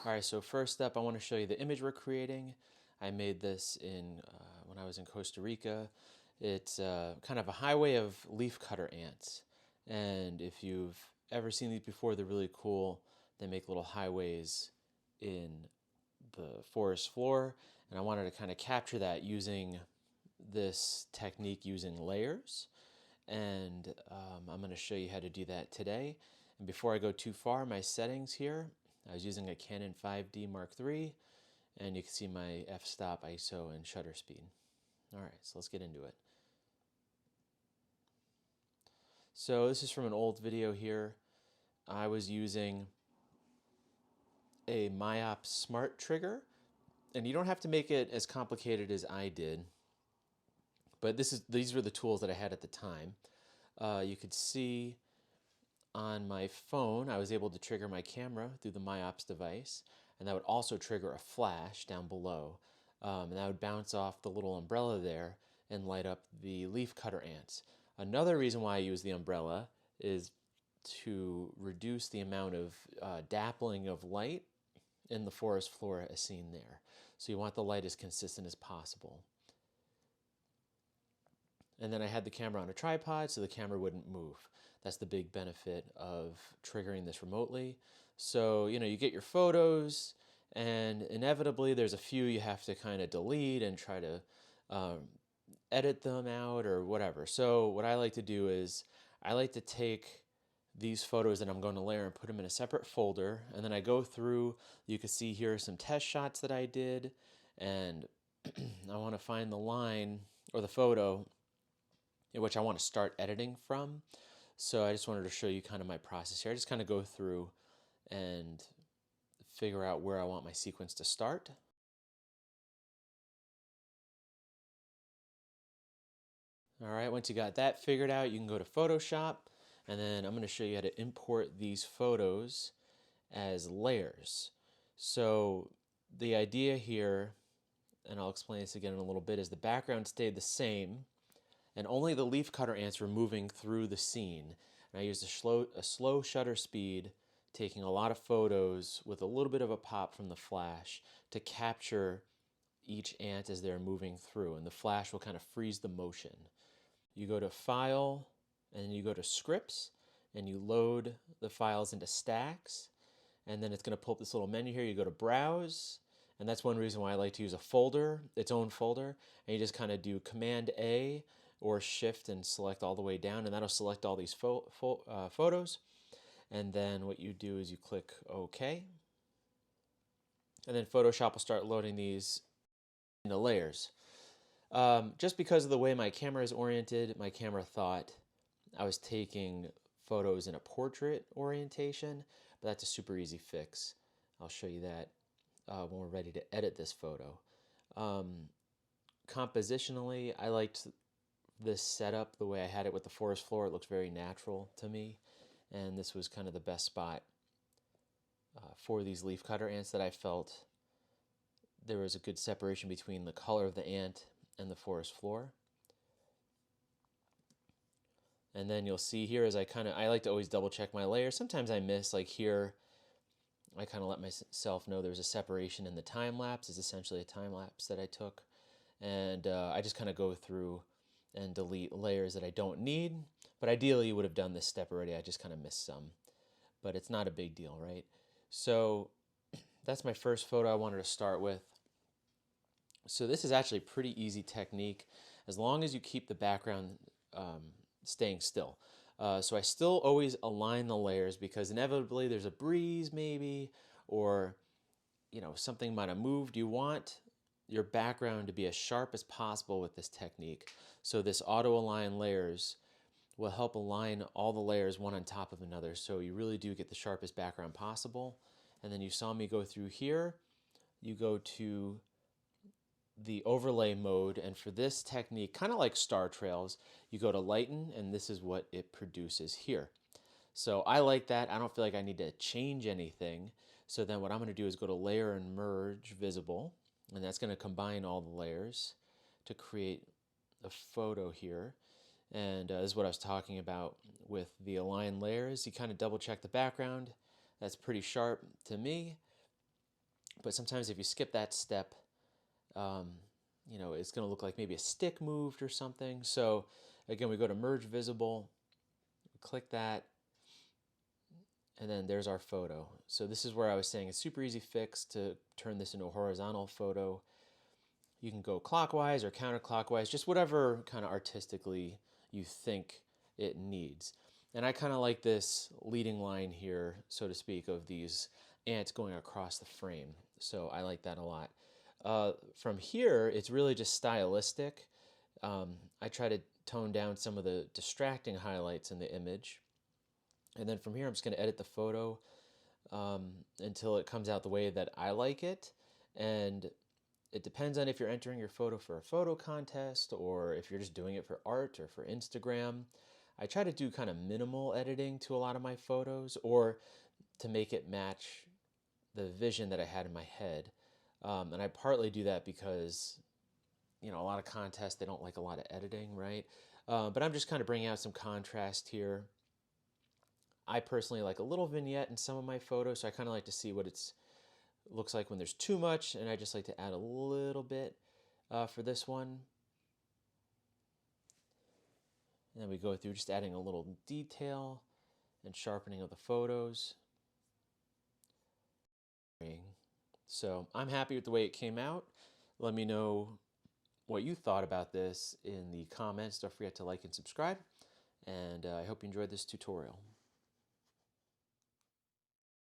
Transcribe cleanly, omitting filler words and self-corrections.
Alright, so first up I want to show you the image we're creating. I made this when I was in Costa Rica. It's kind of a highway of leafcutter ants. And if you've ever seen these before, they're really cool. They make little highways in the forest floor. And I wanted to kind of capture that using this technique using layers. And I'm going to show you how to do that today. And before I go too far, my settings here, I was using a Canon 5D Mark III, and you can see my f-stop, ISO, and shutter speed. All right, so let's get into it. So this is from an old video here. I was using a Myop Smart Trigger, and you don't have to make it as complicated as I did, but these were the tools that I had at the time. You could see on my phone, I was able to trigger my camera through the Myops device, and that would also trigger a flash down below. And that would bounce off the little umbrella there and light up the leafcutter ants. Another reason why I use the umbrella is to reduce the amount of dappling of light in the forest floor as seen there. So you want the light as consistent as possible. And then I had the camera on a tripod so the camera wouldn't move. That's the big benefit of triggering this remotely. So, you get your photos, and inevitably there's a few you have to kind of delete and try to edit them out or whatever. So what I like to do is I like to take these photos that I'm going to layer and put them in a separate folder, and then I go through. You can see here some test shots that I did, and I want to find the line or the photo in which I want to start editing from. So I just wanted to show you kind of my process here. I just kind of go through and figure out where I want my sequence to start. All right, once you got that figured out, you can go to Photoshop, and then I'm going to show you how to import these photos as layers. So the idea here, and I'll explain this again in a little bit, is the background stayed the same, and only the leafcutter ants were moving through the scene. And I used a slow shutter speed, taking a lot of photos with a little bit of a pop from the flash to capture each ant as they're moving through, and the flash will kind of freeze the motion. You go to File, and then you go to Scripts, and you load the files into stacks, and then it's going to pull up this little menu here. You go to Browse, and that's one reason why I like to use a folder, its own folder, and you just kind of do Command A or Shift and select all the way down, and that'll select all these photos. And then what you do is you click OK, and then Photoshop will start loading these into layers. Just because of the way my camera is oriented, my camera thought I was taking photos in a portrait orientation, but that's a super easy fix. I'll show you that when we're ready to edit this photo. Compositionally, I liked this setup the way I had it with the forest floor. It looks very natural to me, and this was kind of the best spot for these leafcutter ants that I felt there was a good separation between the color of the ant and the forest floor. And then you'll see here as I like to always double check my layers. Sometimes I miss, like here, I kind of let myself know there's a separation in the time lapse. It's essentially a time lapse that I took. And I just kind of go through and delete layers that I don't need. But ideally you would have done this step already. I just kind of missed some. But it's not a big deal, right? So that's my first photo I wanted to start with. So this is actually a pretty easy technique as long as you keep the background staying still. So I still always align the layers because inevitably there's a breeze maybe, or something might have moved. You want your background to be as sharp as possible with this technique. So this auto align layers will help align all the layers one on top of another, so you really do get the sharpest background possible. And then you saw me go through here. You go to the overlay mode, and for this technique, kind of like star trails, you go to lighten, and this is what it produces here. So I like that. I don't feel like I need to change anything. So then what I'm going to do is go to layer and merge visible, and that's going to combine all the layers to create a photo here. And this is what I was talking about with the align layers. You kind of double check the background. That's pretty sharp to me. But sometimes if you skip that step, it's going to look like maybe a stick moved or something. So again, we go to merge visible, click that, and then there's our photo. So this is where I was saying it's super easy fix to turn this into a horizontal photo. You can go clockwise or counterclockwise, just whatever kind of artistically you think it needs. And I kind of like this leading line here, so to speak, of these ants going across the frame. So I like that a lot. From here, it's really just stylistic. I try to tone down some of the distracting highlights in the image. And then from here, I'm just going to edit the photo until it comes out the way that I like it. And it depends on if you're entering your photo for a photo contest or if you're just doing it for art or for Instagram. I try to do kind of minimal editing to a lot of my photos or to make it match the vision that I had in my head. And I partly do that because, a lot of contests, they don't like a lot of editing, right? But I'm just kind of bringing out some contrast here. I personally like a little vignette in some of my photos, so I kind of like to see what it looks like when there's too much, and I just like to add a little bit for this one. And then we go through just adding a little detail and sharpening of the photos. So I'm happy with the way it came out. Let me know what you thought about this in the comments. Don't forget to like and subscribe. And I hope you enjoyed this tutorial.